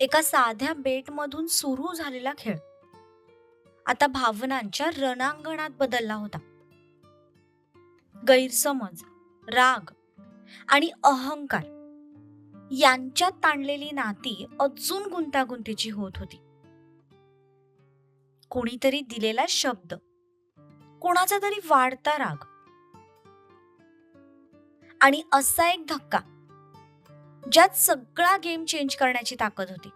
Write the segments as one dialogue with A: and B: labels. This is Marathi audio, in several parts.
A: एका साध्या बेटमधून सुरू झालेला खेळ आता भावनांच्या रणांगणात बदलला होता. गैरसमज, राग आणि अहंकार यांच्यात ताणलेली नाती अजून गुंतागुंतीची होत होती. कोणीतरी दिलेला शब्द, कोणाचा तरी वाढता राग आणि असा एक धक्का ज्यात सगळा गेम चेंज करण्याची ताकद होती.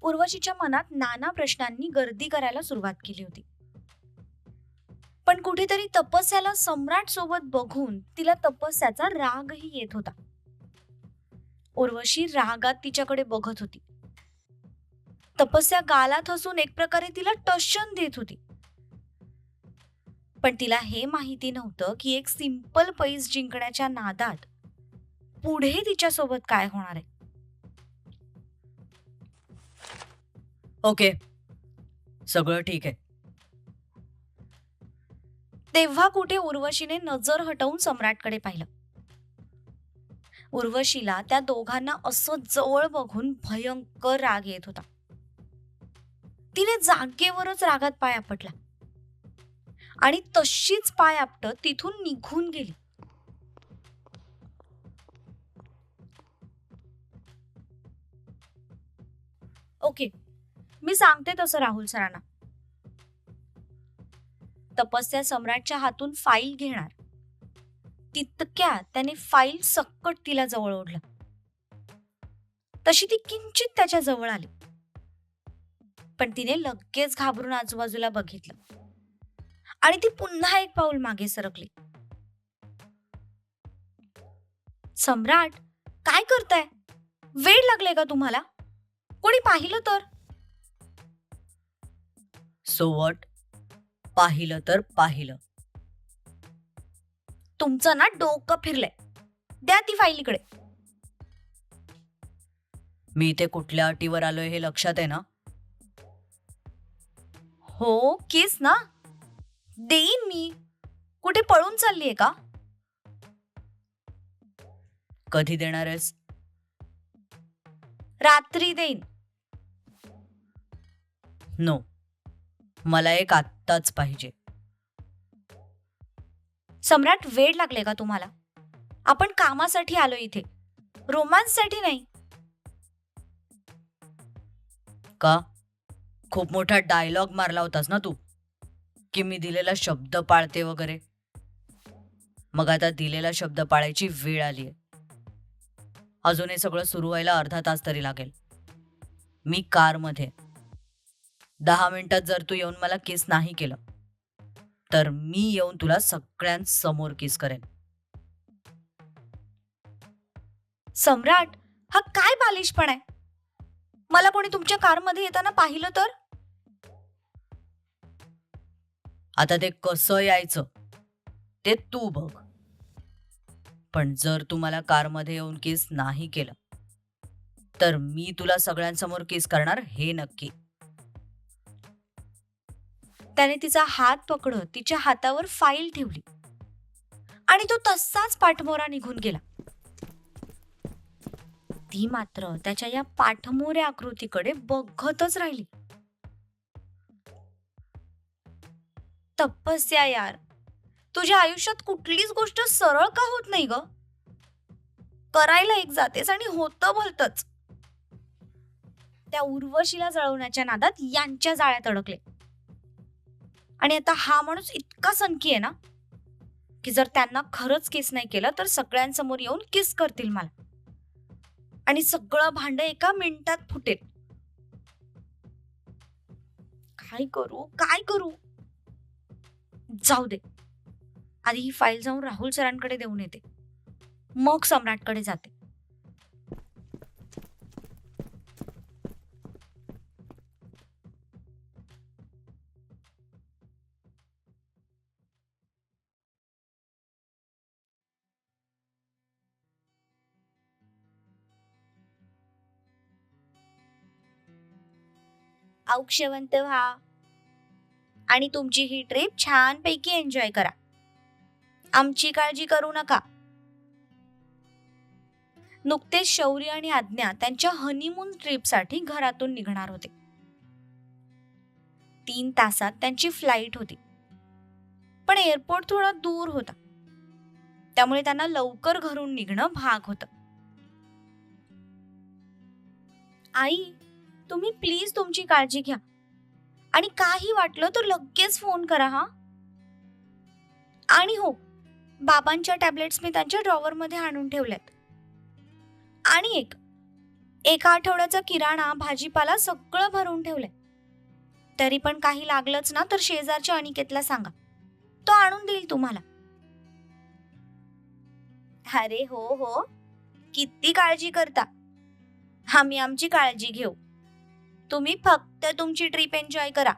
A: उर्वशीच्या मनात नाना प्रश्नांनी गर्दी करायला सुरुवात केली होती. पण कुठेतरी तपस्याला सम्राट सोबत बघून तिला तपस्याचा रागही येत होता. उर्वशी रागात तिच्याकडे बघत होती. तपस्या गालात हसून एक प्रकारे तिला टशन देत होती. पण तिला हे माहिती नव्हतं की एक सिंपल पैस जिंकण्याच्या नादात पुढे तिच्यासोबत काय होणार आहे.
B: ओके, सगळं ठीक आहे.
A: तेव्हा कुठे उर्वशीने नजर हटवून सम्राटकडे पाहिलं. उर्वशीला त्या दोघांना असं जवळ बघून भयंकर राग येत होता. तिने जागेवरच रागात पाय आपटला आणि तशीच पाय आपटत तिथून निघून गेली. ओके, मी सांगते तसं राहुल सरांना. तपस्या सम्राटच्या हातून फाईल घेणार तितक्यात त्याने फाईल सक्कट तिला जवळ ओढलं. तशी ती किंचित त्याच्या जवळ आली, पण तिने लगेच घाबरून आजूबाजूला बघितलं आणि ती पुन्हा एक पाऊल मागे सरकली. सम्राट, काय करताय? वेळ लागले का तुम्हाला? कोणी पाहिलं तर?
B: So what? पाहिलं तर पाहिलं.
A: तुमचं ना डोकं फिरलंय. द्या ती फाईल इकडे.
B: मी इथे कुठल्या अटीवर आलोय हे लक्षात आहे ना?
A: हो, केस ना देईन मी. कुठे पळून चाललीये का?
B: कधी देणार आहेस?
A: रात्री देईन.
B: नो, मला एक आत्ताच पाहिजे.
A: सम्राट, वेळ लागले का तुम्हाला? आपण कामासाठी आलो इथे, रोमांससाठी नाही.
B: का? खूप मोठा डायलॉग मारला होतास ना तू, की मी दिलेला शब्द पाळते वगैरे. मग आता दिलेला शब्द पाळायची वेळ आलीये. अजून हे सगळं सुरू व्हायला अर्धा तास तरी लागेल. मी कारमध्ये. 10 मिनिटात जर तू येऊन मला किस नाही केलं तर मी येऊन तुला सगळ्यांसमोर किस करेन.
A: सम्राट, हा काय बालिशपण आहे? मला कोणी तुमच्या कारमध्ये येताना पाहिलं तर?
B: आता ते कसं यायचं ते तू बघ. पण जर तू मला कारमध्ये येऊन किस नाही केलं तर मी तुला सगळ्यांसमोर किस करणार हे नक्की.
A: त्याने तिचा हात पकडत तिच्या हातावर फाईल ठेवली आणि तो तसाच पाठमोरा निघून गेला. ती मात्र त्याच्या या पाठमोऱ्या आकृतीकडे बघतच राहिली. तपस्या यार, तुझ्या आयुष्यात कुठलीच गोष्ट सरळ का होत नाही ग? करायला एक जातेस आणि होतं भलतच. त्या उर्वशीला जळवण्याच्या नादात यांच्या जाळ्यात अडकले. आणि आता हा माणूस इतका सनकी आहे ना की जर त्यांना खरंच किस नाही केलं तर सगळ्यांसमोर येऊन किस करतील मला आणि सगळं भांड एका मिनिटात फुटेल. काय करू काय करू? जाऊ दे, आधी ही फाईल जाऊन राहुल सरांकडे देऊन येते, मग सम्राटकडे जाते. औक्षवंत व्हा आणि तुमची ही ट्रिप छानपैकी एन्जॉय करा. आमची काळजी करू नका. नुकतेच शौर्य आणि आज्ञा त्यांच्या हनीमून ट्रिपसाठी घरातून निघणार होते. 3 तासात त्यांची फ्लाईट होती, पण एअरपोर्ट थोडा दूर होता, त्यामुळे त्यांना लवकर घरून निघणं भाग होतं. आई, तुम्ही प्लीज तुमची काळजी घ्या आणि काही वाटलं तर लगेच फोन करा हा. आणि हो, बाबांच्या टॅबलेट्स मी त्यांच्या ड्रॉवर मध्ये आणून ठेवल्यात. आणि एका आठवड्याचा किराणा, भाजीपाला सगळं भरून ठेवलंय. तरी पण काही लागलंच ना तर शेजारच्या अनिकेतला सांगा, तो आणून देईल तुम्हाला. अरे हो हो, किती काळजी करता. आम्ही आमची काळजी घेऊ. तुम्ही फक्त तुमची ट्रिप एन्जॉय करा.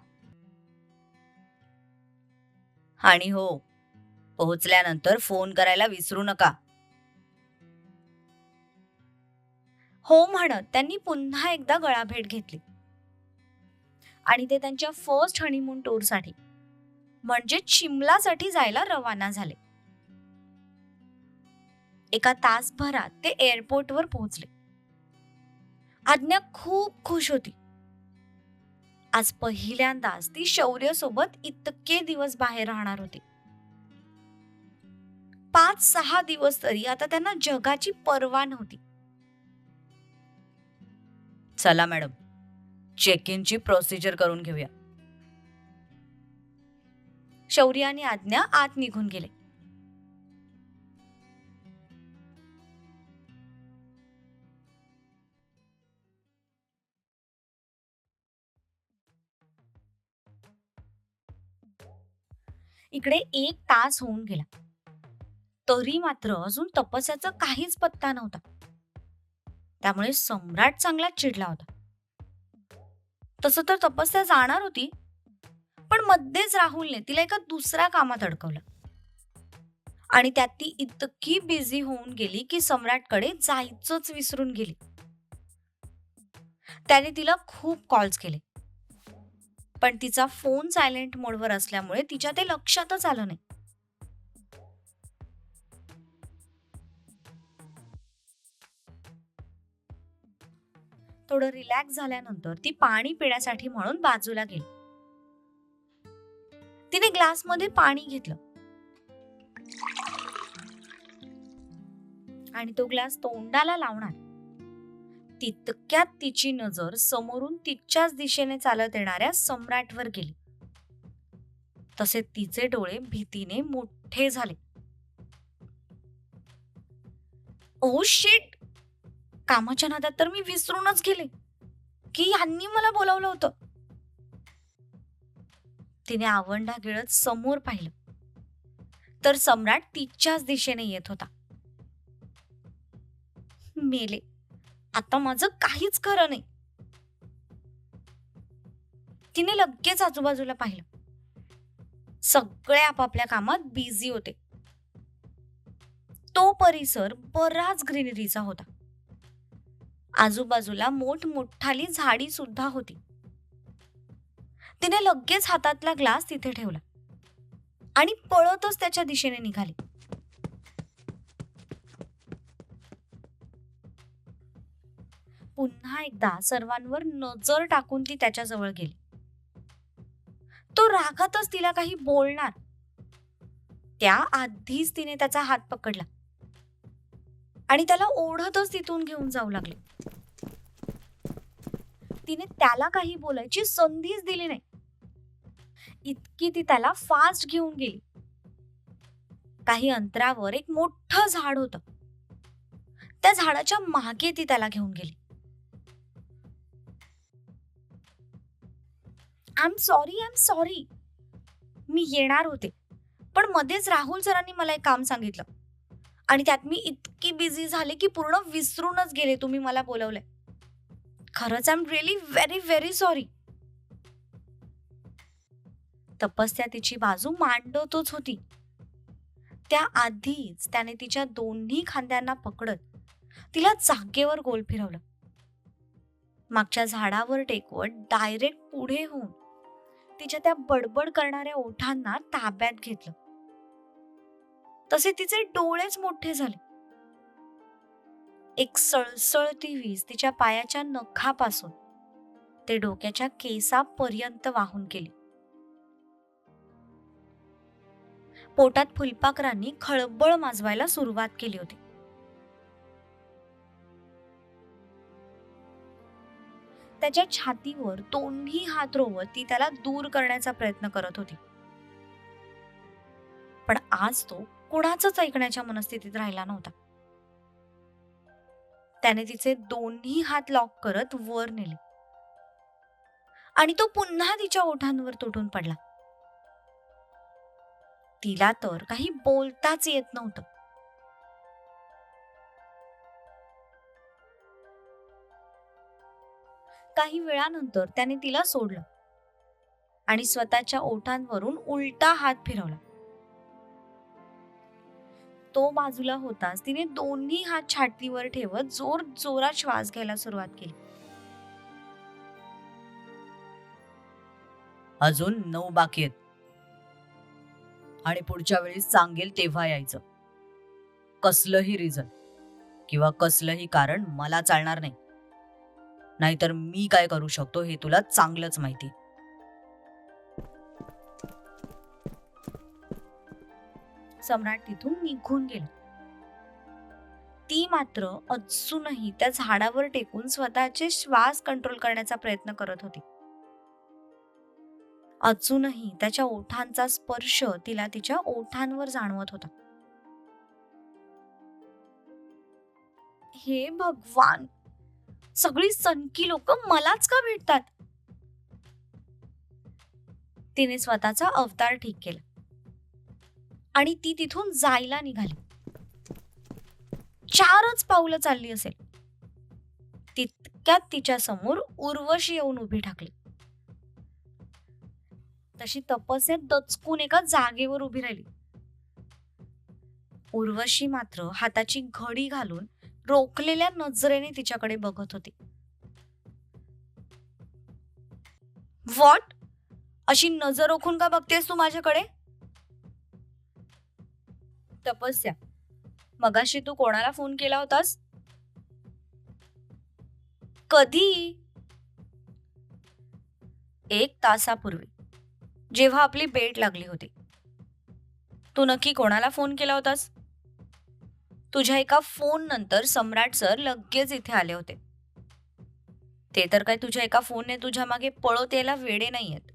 B: आणि हो, पोहोचल्यानंतर फोन करायला विसरू नका.
A: हो म्हणत त्यांनी पुन्हा एकदा गळाभेट घेतली आणि ते त्यांच्या फर्स्ट हनीमून टूरसाठी म्हणजे शिमलासाठी जायला रवाना झाले. एका तासभरात ते एअरपोर्टवर पोहोचले. आज्ञा खूप खुश होती. आज पहिल्यांदाच ती शौर्य सोबत इतके दिवस बाहेर राहणार होती. 5-6 दिवस तरी आता त्यांना जगाची पर्वा नव्हती.
B: चला मॅडम, चेक इनची प्रोसिजर करून घेऊया.
A: शौर्य आणि आज्ञा आत निघून गेले. इकडे 1 तास होऊन गेला, तरी मात्र अजून तपस्याचा काहीच पत्ता नव्हता. त्यामुळे सम्राट चांगला चिडला होता. तसं तर तपस्या जाणार होती, पण मध्येच राहुलने तिला एका दुसऱ्या कामात अडकवलं आणि त्यात ती इतकी बिझी होऊन गेली की सम्राटकडे जायचंच विसरून गेली. त्याने तिला खूप कॉल्स केले, पण तिचा फोन सायलेंट मोडवर असल्यामुळे तिच्या ते लक्षातच आलं नाही. थोडं रिलॅक्स झाल्यानंतर ती पाणी पिण्यासाठी म्हणून बाजूला गेली. तिने ग्लासमध्ये पाणी घेतलं आणि तो ग्लास तोंडाला लावणार तितक्यात तिची नजर समोरून तिच्याच दिशेने चालत येणाऱ्या सम्राटवर गेली. तसे तिचे डोळे भीतीने मोठे झाले. ओ शिट, कामाच्या नादात तर मी विसरूनच गेले की यांनी मला बोलावलं होतं. तिने आवंढा गिळत समोर पाहिलं तर सम्राट तिच्याच दिशेने येत होता. मेले, आता माझं काहीच खरं नाही. तिने लगेच आजूबाजूला पाहिलं. सगळे आपापल्या कामात बिझी होते. तो परिसर बराच ग्रीनरीचा होता. आजूबाजूला मोठमोठाली झाडी सुद्धा होती. तिने लगेच हातातला ग्लास तिथे ठेवला आणि पळतच त्याच्या दिशेने निघाली. पुन्हा एकदा सर्वांवर नजर टाकून ती त्याच्याजवळ गेली. तो रागातच तिला काही बोलणार त्याआधीच तिने त्याचा हात पकडला आणि त्याला ओढतच तिथून घेऊन जाऊ लागले. तिने त्याला काही बोलायची संधीच दिली नाही. इतकी ती त्याला फास्ट घेऊन गेली. काही अंतरावर एक मोठं झाड होतं. त्या झाडाच्या मागे ती त्याला घेऊन गेली. आय एम सॉरी, मी येणार होते, पण मध्येच राहुल सरांनी मला एक काम सांगितलं आणि त्यात मी इतकी बिझी झाले की पूर्ण विसरूनच गेले तुम्ही मला बोलवलंय. खरंच I am really very very sorry. तपस्या तिची बाजू मांडतच होती. त्याआधीच त्याने तिच्या दोन्ही खांद्यांना पकडत तिला जागेवर गोल फिरवलं. मागच्या झाडावर टेकवत डायरेक्ट पुढे होऊन तिच्या त्या बडबड करणाऱ्या ओठांना ताब्यात घेतलं. तसे तिचे डोळेच मोठे झाले. एक सळसळती वीज तिच्या पायाच्या नखापासून ते डोक्याच्या केसापर्यंत वाहून गेली. पोटात फुलपाखरांनी खळबळ माजवायला सुरुवात केली होती. त्याच्या छातीवर दोन्ही हात रोवत ती त्याला दूर करण्याचा प्रयत्न करत होती. पण आज तो कुणाचंच ऐकण्याच्या मनस्थितीत राहिला नव्हता. त्याने तिचे दोन्ही हात लॉक करत वर नेले आणि तो पुन्हा तिच्या ओठांवर तुटून पडला. तिला तर काही बोलताच येत नव्हतं. काही वेळानंतर त्याने तिला सोडलं आणि स्वतःच्या ओठांवरून उलटा हात फिरवला. तो बाजूला होताच तिने दोन्ही हात छातीवर ठेवत जोर जोरात श्वास घ्यायला सुरुवात केली.
B: अजून 9 बाकी आहेत आणि पुढच्या वेळी सांगेल तेव्हा यायचं. कसलंही रिझन किंवा कसलंही कारण मला चालणार नाही. नाहीतर मी काय करू शकतो हे तुला चांगलंच माहिती.
A: सम्राट तिथून निघून गेला. ती मात्र अजूनही त्या झाडावर टेकून स्वतःचे श्वास कंट्रोल करण्याचा प्रयत्न करत होती. अजूनही त्याच्या ओठांचा स्पर्श तिला तिच्या ओठांवर जाणवत होता. हे भगवान, सगळी सनकी लोक मलाच का भेटतात? तिने स्वतःचा अवतार ठीक केला आणि ती तिथून जायला निघाली. 4च पावलं चालली असेल तितक्यात तिच्या समोर उर्वशी येऊन उभी ठाकली. तशी तपस्या दचकून एका जागेवर उभी राहिली. उर्वशी मात्र हाताची घडी घालून रोखलेल्या नजरेने तिच्याकडे बघत होती. व्हॉट? अशी नजर रोखून का बघतेस तू माझ्याकडे? तपस्या, मगाशी तू कोणाला फोन केला होतास? कधी? 1 तासापूर्वी, जेव्हा आपली भेट लागली होती. तू नक्की कोणाला फोन केला होतास? तुझ्या एका फोन नंतर सम्राट सर लगेच इथे आले होते. ते तर काय तुझ्या एका फोनने तुझ्या मागे पळत यायला वेडे नाहीयेत.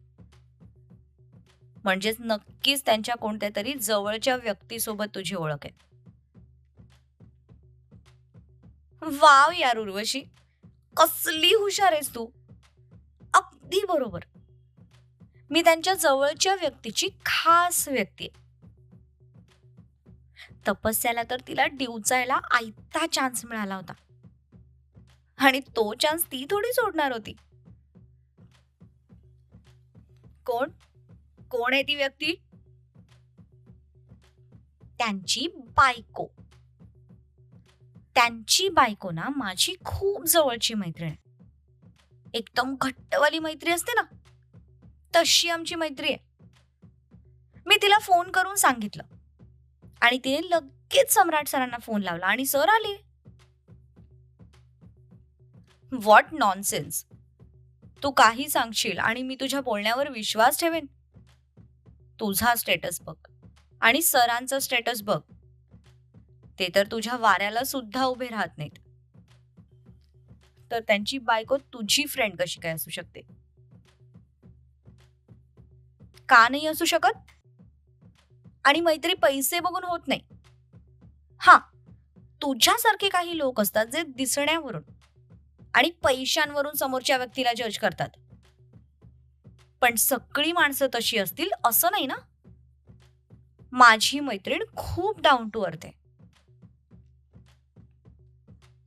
A: म्हणजेच नक्कीच त्यांच्या कोणत्या तरी जवळच्या व्यक्तीसोबत तुझी ओळख आहे. वाव यार उर्वशी, कसली हुशार आहेस तू. अगदी बरोबर. मी त्यांच्या जवळच्या व्यक्तीची खास व्यक्ती आहे. तपस्याला तर तिला डिवचायला आयता चान्स मिळाला होता आणि तो चान्स ती थोडी सोडणार होती. कोण कोण आहे ती व्यक्ती? त्यांची बायको. त्यांची बायको ना माझी खूप जवळची मैत्रीण आहे. एकदम घट्टवाली मैत्री असते ना, तशी आमची मैत्री आहे. मी तिला फोन करून सांगितलं आणि तिने लगेच सम्राट सरांना फोन लावला आणि सर आले. What nonsense. तू काही सांगशील आणि मी तुझ्या बोलण्यावर विश्वास ठेवेन? तुझा स्टेटस बघ आणि सरांचं स्टेटस बघ. ते तर तुझ्या वाऱ्याला सुद्धा उभे राहत नाहीत. तर त्यांची बायको तुझी फ्रेंड कशी काय असू शकते? का नाही असू शकत? आणि मैत्री पैसे बघून होत नाही. हा, तुझ्यासारखे काही लोक असतात जे दिसण्यावरून आणि पैशांवरून समोरच्या व्यक्तीला जज करतात. पण सगळी माणसं तशी असतील असं नाही ना. माझी मैत्रीण खूप डाऊन टू अर्थ आहे.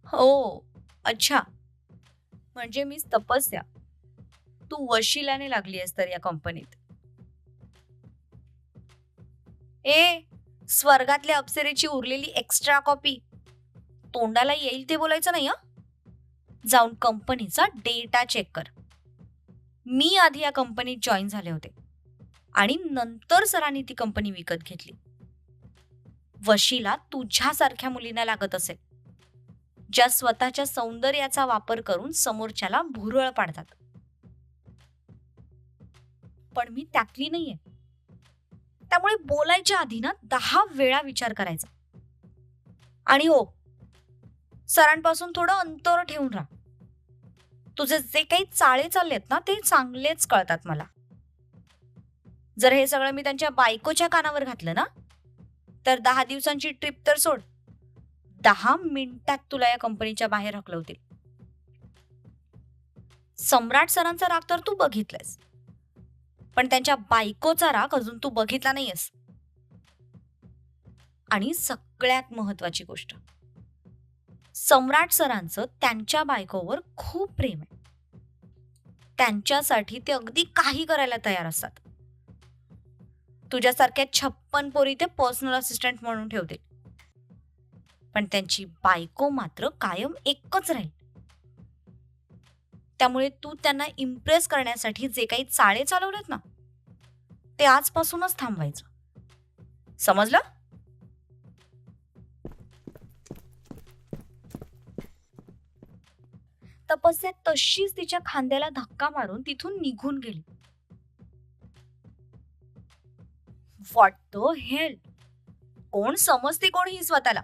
A: हो, अच्छा. म्हणजे मीच तपस्या, तू वशिलाने लागली आहेस तर या कंपनीत. स्वर्गातल्या अप्सरेची उरलेली एक्स्ट्रा कॉपी. तोंडाला येईल ते बोलायचं नाही. जाऊन कंपनीचा डेटा चेक कर. मी आधी या कंपनीत जॉईन झाले होते आणि नंतर सरांनी ती कंपनी विकत घेतली. वशीला तुझ्यासारख्या मुलींना लागत असेल, ज्या स्वतःच्या सौंदर्याचा वापर करून समोरच्याला भुरळ पाडतात. पण मी त्यातली नाहीये. त्यामुळे बोलायच्या आधी ना 10 वेळा विचार करायचा. आणि हो, सरांपासून थोडं अंतर ठेवून राहा. तुझे जे काही चाळे चाललेत ना ते चांगलेच कळतात मला. जर हे सगळं मी त्यांच्या बायकोच्या कानावर घातलं ना, तर 10 दिवसांची ट्रिप तर सोड, 10 मिनिटात तुला या कंपनीच्या बाहेर हकलवतील. सम्राट सरांचा राग तर तू बघितलायस, पण त्यांच्या बायकोचा राग अजून तू बघितला नाहीयेस. आणि सगळ्यात महत्वाची गोष्ट, सम्राट सरांचं त्यांच्या बायकोवर खूप प्रेम आहे. त्यांच्यासाठी ते अगदी काही करायला तयार असतात. तुझ्यासारख्या 56 पोरी ते पर्सनल असिस्टंट म्हणून ठेवतील, पण त्यांची बायको मात्र कायम एकच राहील. त्यामुळे तू त्यांना इम्प्रेस करण्यासाठी जे काही चाळे चालवलेत ना, ते आजपासूनच थांबवायचं. समजलं? तपस्या तशीच तिच्या खांद्याला धक्का मारून तिथून निघून गेली. What the hell? कोण समजते कोण ही स्वतःला?